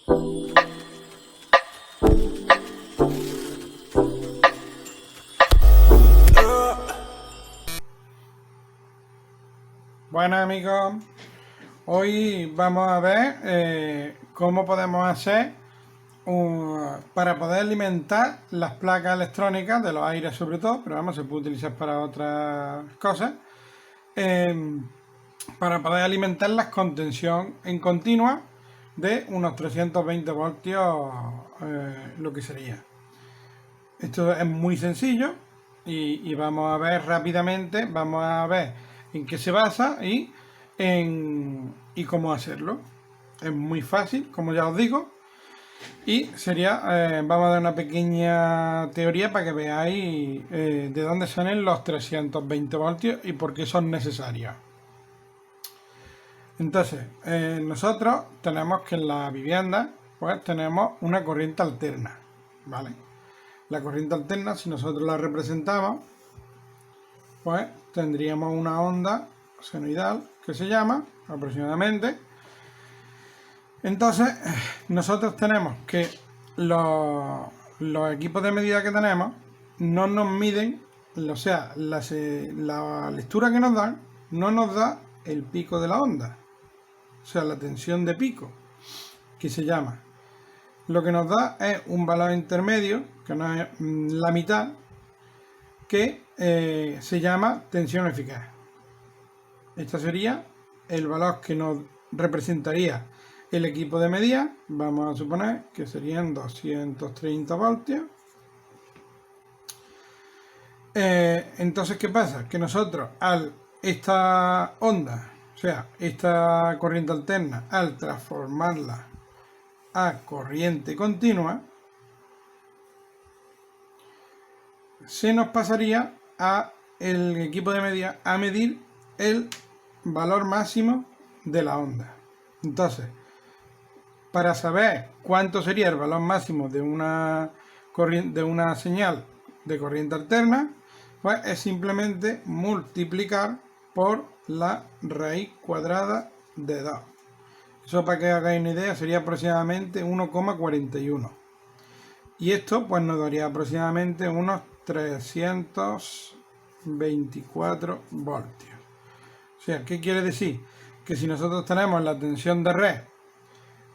Bueno amigos, hoy vamos a ver cómo podemos hacer para poder alimentar las placas electrónicas de los aires sobre todo, pero vamos, se puede utilizar para otras cosas, para poder alimentarlas con tensión en continua de unos 320 voltios, lo que sería. Esto es muy sencillo y vamos a ver rápidamente, vamos a ver en qué se basa y cómo hacerlo. Es muy fácil, como ya os digo, y sería, vamos a dar una pequeña teoría para que veáis de dónde salen los 320 voltios y por qué son necesarios. Entonces, nosotros tenemos que en la vivienda, pues tenemos una corriente alterna, ¿vale? La corriente alterna, si nosotros la representamos, pues tendríamos una onda senoidal que se llama aproximadamente. Entonces, nosotros tenemos que los equipos de medida que tenemos no nos miden, o sea, la lectura que nos dan no nos da el pico de la onda, o sea, la tensión de pico, que se llama. Lo que nos da es un valor intermedio, que no es la mitad, que se llama tensión eficaz. Este sería el valor que nos representaría el equipo de medida. Vamos a suponer que serían 230 voltios. Entonces, ¿qué pasa? Que nosotros esta onda, o sea, esta corriente alterna, al transformarla a corriente continua, se nos pasaría a el equipo de medida a medir el valor máximo de la onda. Entonces, para saber cuánto sería el valor máximo de una señal de corriente alterna, pues es simplemente multiplicar por la raíz cuadrada de 2. Eso, para que hagáis una idea, sería aproximadamente 1,41. Y esto pues nos daría aproximadamente unos 324 voltios. O sea, ¿qué quiere decir? Que si nosotros tenemos la tensión de red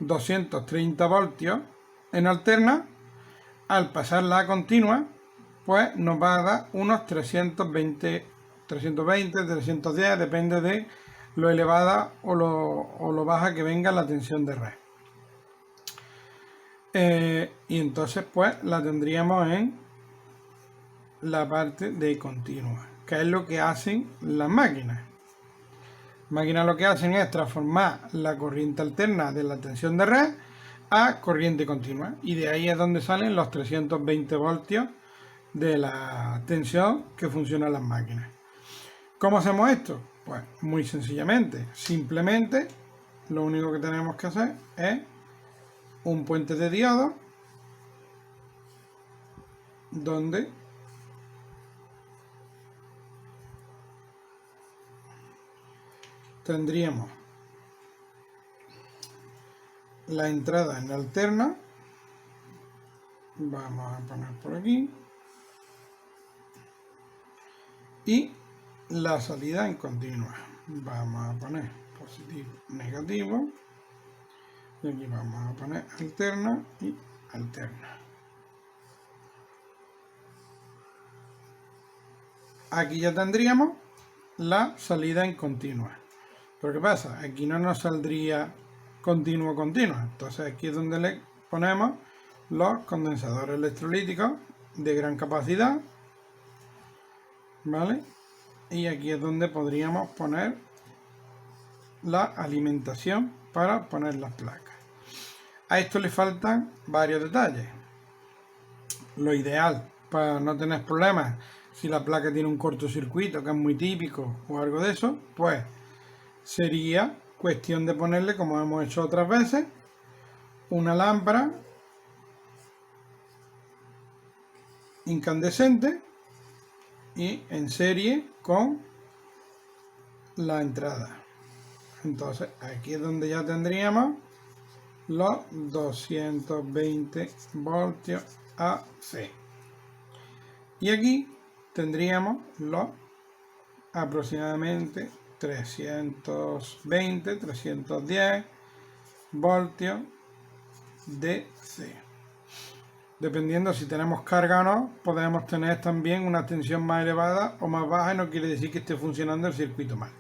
230 voltios en alterna, al pasarla a continua, pues nos va a dar unos 320, 310, depende de lo elevada o lo baja que venga la tensión de red. Y entonces pues la tendríamos en la parte de continua, que es lo que hacen las máquinas. Las máquinas lo que hacen es transformar la corriente alterna de la tensión de red a corriente continua, y de ahí es donde salen los 320 voltios de la tensión que funcionan las máquinas. ¿Cómo hacemos esto? Pues muy sencillamente, simplemente lo único que tenemos que hacer es un puente de diodo donde tendríamos la entrada en alterna, vamos a poner por aquí, y la salida en continua, vamos a poner positivo, negativo, y aquí vamos a poner alterna y alterna. Aquí ya tendríamos la salida en continua. Pero ¿qué pasa? Aquí no nos saldría continuo. Entonces aquí es donde le ponemos los condensadores electrolíticos de gran capacidad, ¿vale? Y aquí es donde podríamos poner la alimentación para poner las placas. A esto le faltan varios detalles. Lo ideal para no tener problemas, si la placa tiene un cortocircuito, que es muy típico, o algo de eso, pues sería cuestión de ponerle, como hemos hecho otras veces, una lámpara incandescente y en serie con la entrada. Entonces aquí es donde ya tendríamos los 220 voltios AC. Y aquí tendríamos los aproximadamente 320, 310 voltios DC. Dependiendo si tenemos carga o no, podemos tener también una tensión más elevada o más baja y no quiere decir que esté funcionando el circuito mal.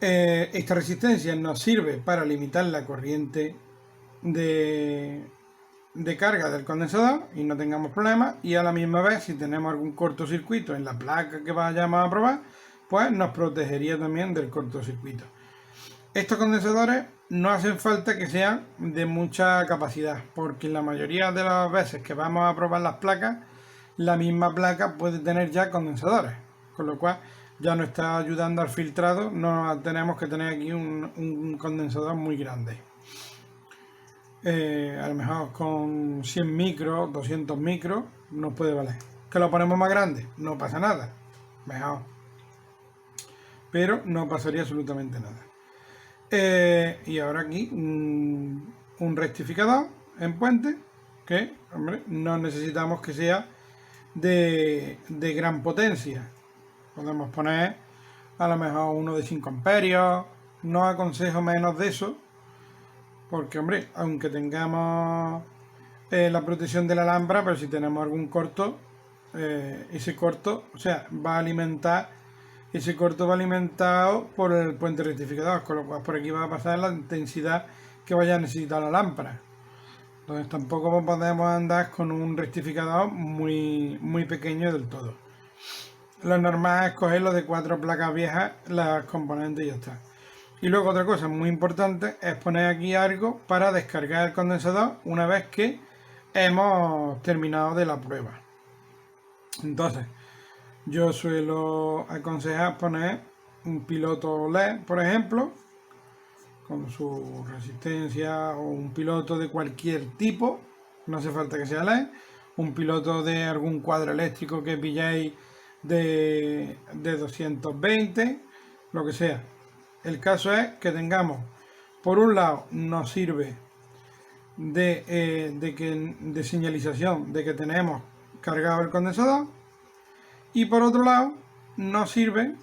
Esta resistencia nos sirve para limitar la corriente de carga del condensador y no tengamos problemas, y a la misma vez si tenemos algún cortocircuito en la placa que vayamos a probar, pues nos protegería también del cortocircuito. Estos condensadores no hacen falta que sean de mucha capacidad, porque la mayoría de las veces que vamos a probar las placas, la misma placa puede tener ya condensadores, con lo cual ya nos está ayudando al filtrado, no tenemos que tener aquí un condensador muy grande. A lo mejor con 100 micros, 200 micros nos puede valer. ¿Que lo ponemos más grande? No pasa nada, mejor, pero no pasaría absolutamente nada. Y ahora aquí un rectificador en puente que, hombre, no necesitamos que sea de gran potencia. Podemos poner a lo mejor uno de 5 amperios. No aconsejo menos de eso, porque, hombre, aunque tengamos la protección de la lámpara, pero si tenemos algún corto, ese corto, o sea, va a alimentar. Ese corto va alimentado por el puente rectificador, con lo cual por aquí va a pasar la intensidad que vaya a necesitar la lámpara. Entonces tampoco podemos andar con un rectificador muy pequeño del todo. Lo normal es cogerlo de 4 placas viejas, las componentes y ya está. Y luego otra cosa muy importante es poner aquí algo para descargar el condensador una vez que hemos terminado de la prueba. Entonces, yo suelo aconsejar poner un piloto LED, por ejemplo, con su resistencia, o un piloto de cualquier tipo, no hace falta que sea LED, un piloto de algún cuadro eléctrico que pilláis de 220, lo que sea. El caso es que tengamos, por un lado, nos sirve de señalización de que tenemos cargado el condensador, y por otro lado nos sirve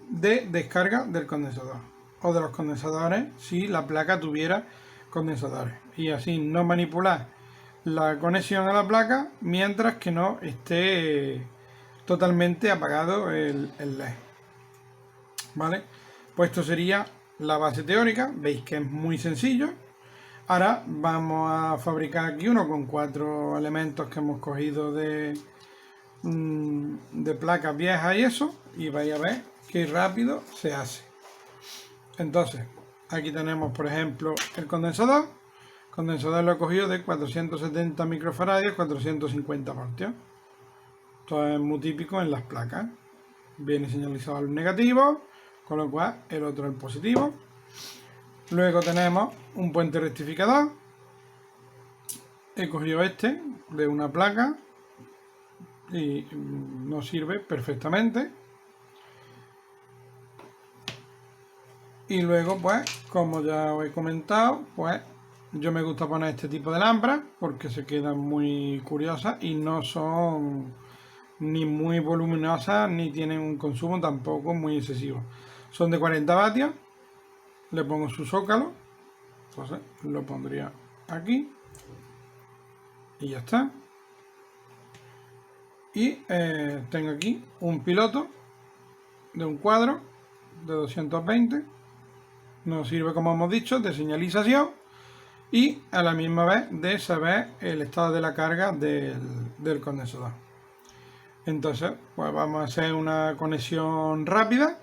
de descarga del condensador o de los condensadores si la placa tuviera condensadores, y así no manipular la conexión a la placa mientras que no esté totalmente apagado el LED. ¿Vale? Pues esto sería la base teórica. Veis que es muy sencillo. Ahora vamos a fabricar aquí uno con 4 elementos que hemos cogido de placas viejas y eso, y vais a ver qué rápido se hace. Entonces, aquí tenemos, por ejemplo, el condensador. El condensador lo he cogido de 470 microfaradios, 450 voltios. Esto es muy típico en las placas. Viene señalizado el negativo, con lo cual el otro el positivo. Luego tenemos un puente rectificador. He cogido este de una placa y nos sirve perfectamente. Y luego, pues, como ya os he comentado, pues yo me gusta poner este tipo de lámparas porque se quedan muy curiosas y no son ni muy voluminosas ni tienen un consumo tampoco muy excesivo. Son de 40 vatios. Le pongo su zócalo, entonces lo pondría aquí y ya está. Y tengo aquí un piloto de un cuadro de 220. Nos sirve, como hemos dicho, de señalización y a la misma vez de saber el estado de la carga del condensador. Entonces, pues vamos a hacer una conexión rápida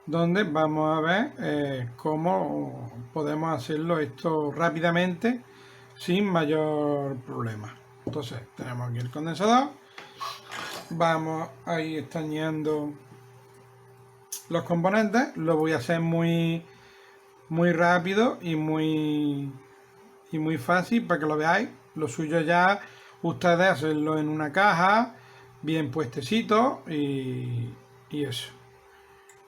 donde vamos a ver cómo podemos hacerlo esto rápidamente sin mayor problema. Entonces tenemos aquí el condensador, vamos a ir estañando los componentes. Lo voy a hacer muy rápido y muy fácil para que lo veáis. Lo suyo ya ustedes hacerlo en una caja bien puestecito y eso.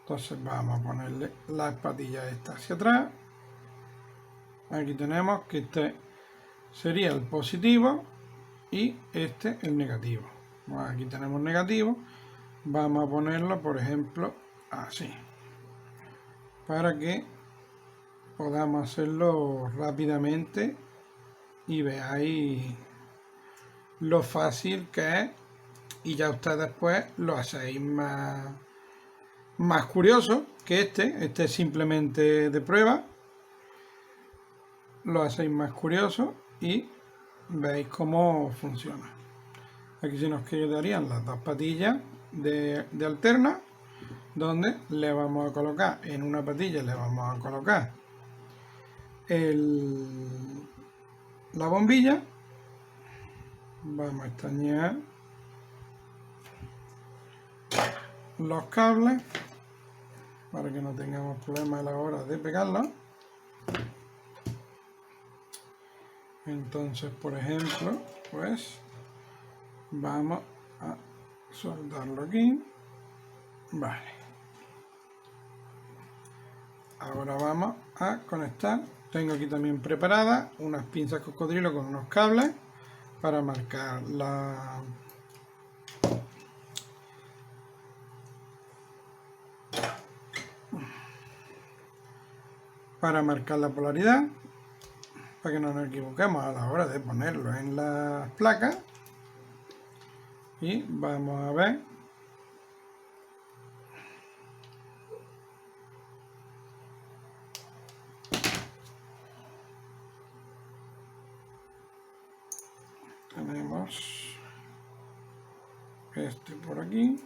Entonces vamos a ponerle las patillas estas hacia atrás. Aquí tenemos que este sería el positivo y este el negativo. Bueno, aquí tenemos negativo. Vamos a ponerlo, por ejemplo, así. Para que podamos hacerlo rápidamente y veáis lo fácil que es. Y ya ustedes pues lo hacéis más curioso que este es simplemente de prueba, lo hacéis más curioso y veis cómo funciona. Aquí se nos quedarían las dos patillas de alterna, donde le vamos a colocar en una patilla, le vamos a colocar la bombilla, vamos a estañar los cables para que no tengamos problemas a la hora de pegarlos. Entonces, por ejemplo, pues vamos a soldarlo aquí. Vale. Ahora vamos a conectar. Tengo aquí también preparadas unas pinzas cocodrilo con unos cables para marcar la polaridad, para que no nos equivoquemos a la hora de ponerlo en las placas. Y vamos a ver tenemos este por aquí.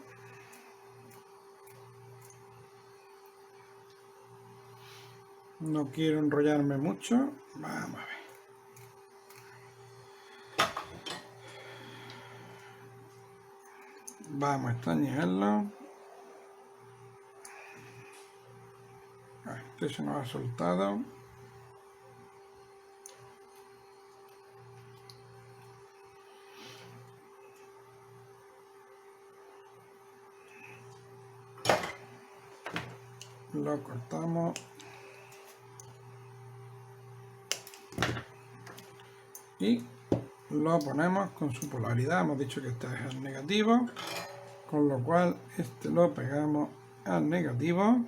No quiero enrollarme mucho. Vamos a ver. Vamos a estañarlo. Este se nos ha soltado. Lo cortamos. Y lo ponemos con su polaridad. Hemos dicho que este es el negativo, con lo cual este lo pegamos al negativo.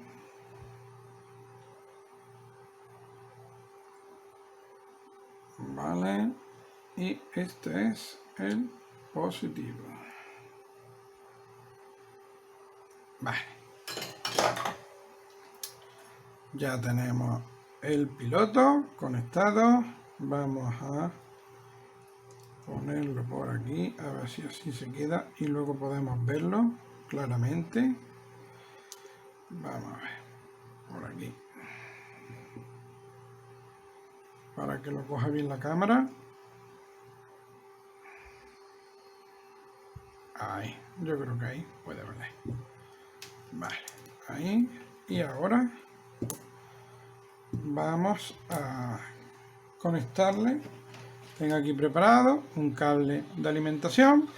Vale, y este es el positivo. Vale, ya tenemos el piloto conectado. Vamos a ponerlo por aquí, a ver si así se queda y luego podemos verlo claramente. Vamos a ver por aquí para que lo coja bien la cámara. Ahí, yo creo que ahí puede valer. Vale, ahí. Y ahora vamos a conectarle. Tengo aquí preparado un cable de alimentación.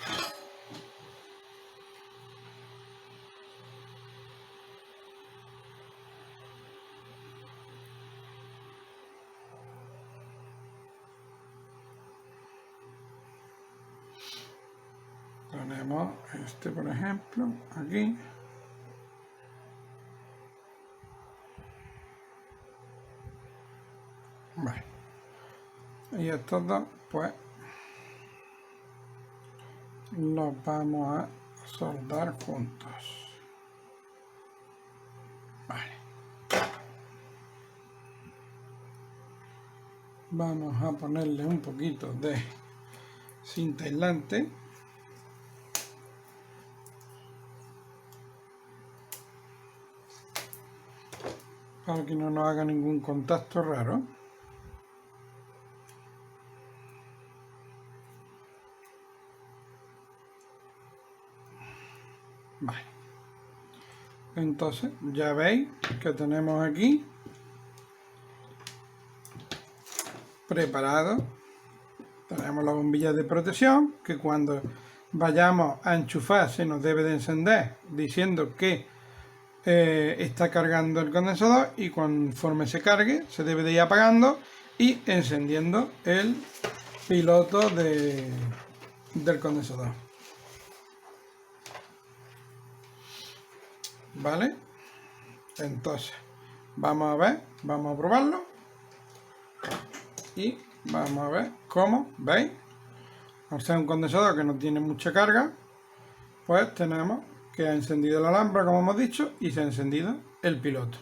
Tenemos este, por ejemplo, aquí. Vale. Y estos dos, pues, los vamos a soldar juntos. Vale. Vamos a ponerle un poquito de cinta aislante. Para que no nos haga ningún contacto raro. Vale. Entonces ya veis que tenemos aquí preparado. Tenemos la bombilla de protección que cuando vayamos a enchufar se nos debe de encender diciendo que está cargando el condensador y conforme se cargue se debe de ir apagando y encendiendo el piloto del condensador. ¿Vale? Entonces, vamos a ver, vamos a probarlo y vamos a ver cómo, ¿veis? Al ser un condensador que no tiene mucha carga, pues tenemos que ha encendido la lámpara, como hemos dicho, y se ha encendido el piloto.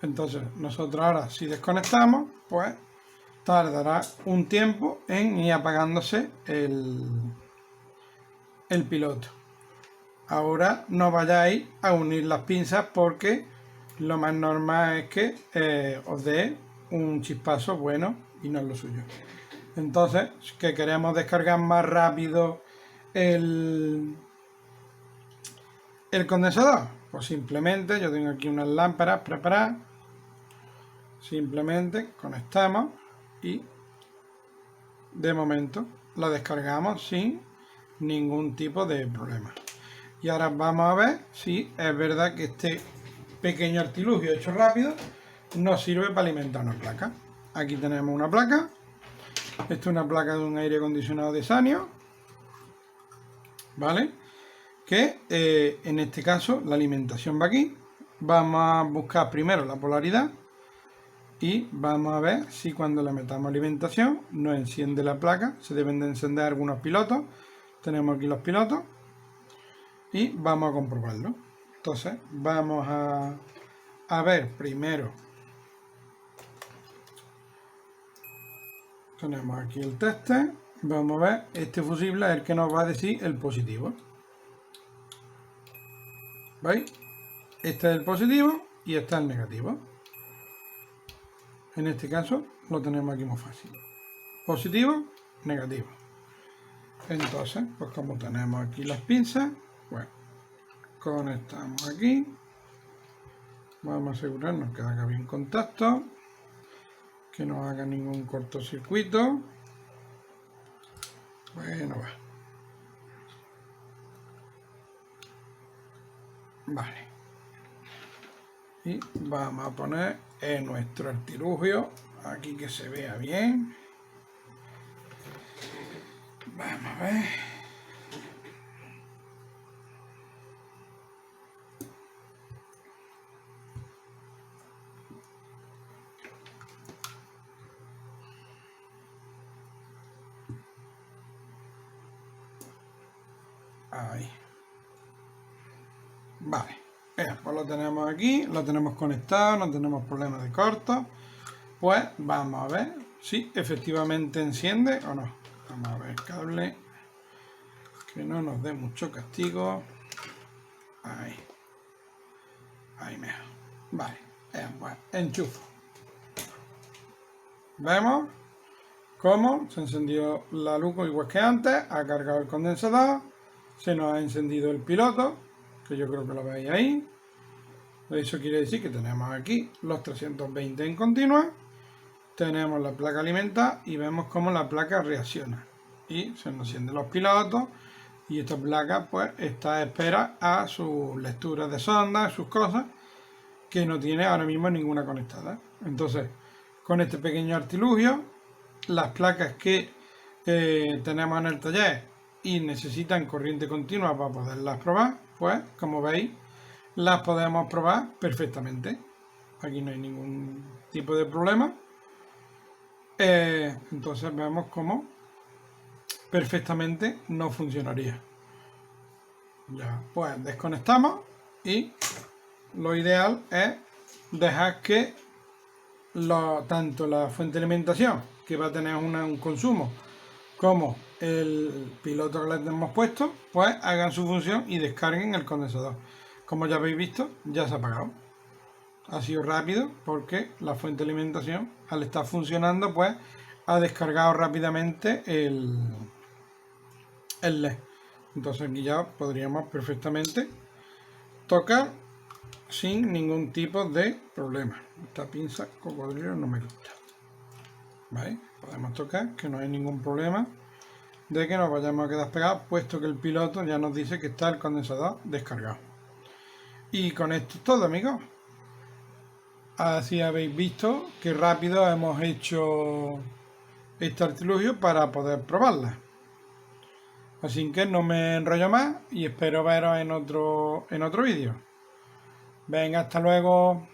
Entonces, nosotros ahora, si desconectamos, pues tardará un tiempo en ir apagándose el piloto. Ahora no vayáis a unir las pinzas porque lo más normal es que os dé un chispazo bueno y no es lo suyo. Entonces, que queremos descargar más rápido el condensador, pues simplemente yo tengo aquí unas lámparas preparadas, simplemente conectamos y de momento la descargamos sin ningún tipo de problema. Y ahora vamos a ver si es verdad que este pequeño artilugio hecho rápido nos sirve para alimentar una placa. Aquí tenemos una placa. Esto es una placa de un aire acondicionado de Sanyo, ¿vale? Que en este caso la alimentación va aquí. Vamos a buscar primero la polaridad y vamos a ver si cuando le metamos alimentación nos enciende la placa. Se deben de encender algunos pilotos. Tenemos aquí los pilotos y vamos a comprobarlo. Entonces vamos a ver primero. Tenemos aquí el tester. Vamos a ver, este fusible es el que nos va a decir el positivo. ¿Veis? Este es el positivo y este es el negativo. En este caso lo tenemos aquí muy fácil. Positivo, negativo. Entonces, pues como tenemos aquí las pinzas, pues conectamos aquí. Vamos a asegurarnos que haga bien contacto, que no haga ningún cortocircuito. Bueno, va. Vale. Y vamos a poner en nuestro artilugio, aquí que se vea bien. Vamos a ver. Ahí. Vale. Pues lo tenemos aquí, lo tenemos conectado, no tenemos problemas de corto. Pues vamos a ver si efectivamente enciende o no. Vamos a ver el cable, que no nos dé mucho castigo. Ahí. Ahí mejor. Vale. Pues enchufo. Vemos cómo se encendió la luz igual que antes, ha cargado el condensador, se nos ha encendido el piloto, que yo creo que lo veis ahí. Eso quiere decir que tenemos aquí los 320 en continua, tenemos la placa alimentada y vemos cómo la placa reacciona. Y se nos encienden los pilotos y esta placa pues está a espera a sus lecturas de sonda, sus cosas, que no tiene ahora mismo ninguna conectada. Entonces, con este pequeño artilugio, las placas que tenemos en el taller y necesitan corriente continua para poderlas probar, pues como veis, las podemos probar perfectamente. Aquí no hay ningún tipo de problema. Entonces vemos cómo perfectamente no funcionaría. Ya, pues desconectamos y lo ideal es dejar que tanto la fuente de alimentación, que va a tener un consumo, como el piloto que le hemos puesto, pues hagan su función y descarguen el condensador. Como ya habéis visto, ya se ha apagado. Ha sido rápido porque la fuente de alimentación, al estar funcionando, pues ha descargado rápidamente el LED. Entonces aquí ya podríamos perfectamente tocar sin ningún tipo de problema. Esta pinza cocodrilo no me gusta. ¿Vale? Podemos tocar, que no hay ningún problema de que nos vayamos a quedar pegados, puesto que el piloto ya nos dice que está el condensador descargado. Y con esto es todo, amigos. Así habéis visto que rápido hemos hecho este artilugio para poder probarla. Así que no me enrollo más y espero veros en otro vídeo. Venga, hasta luego.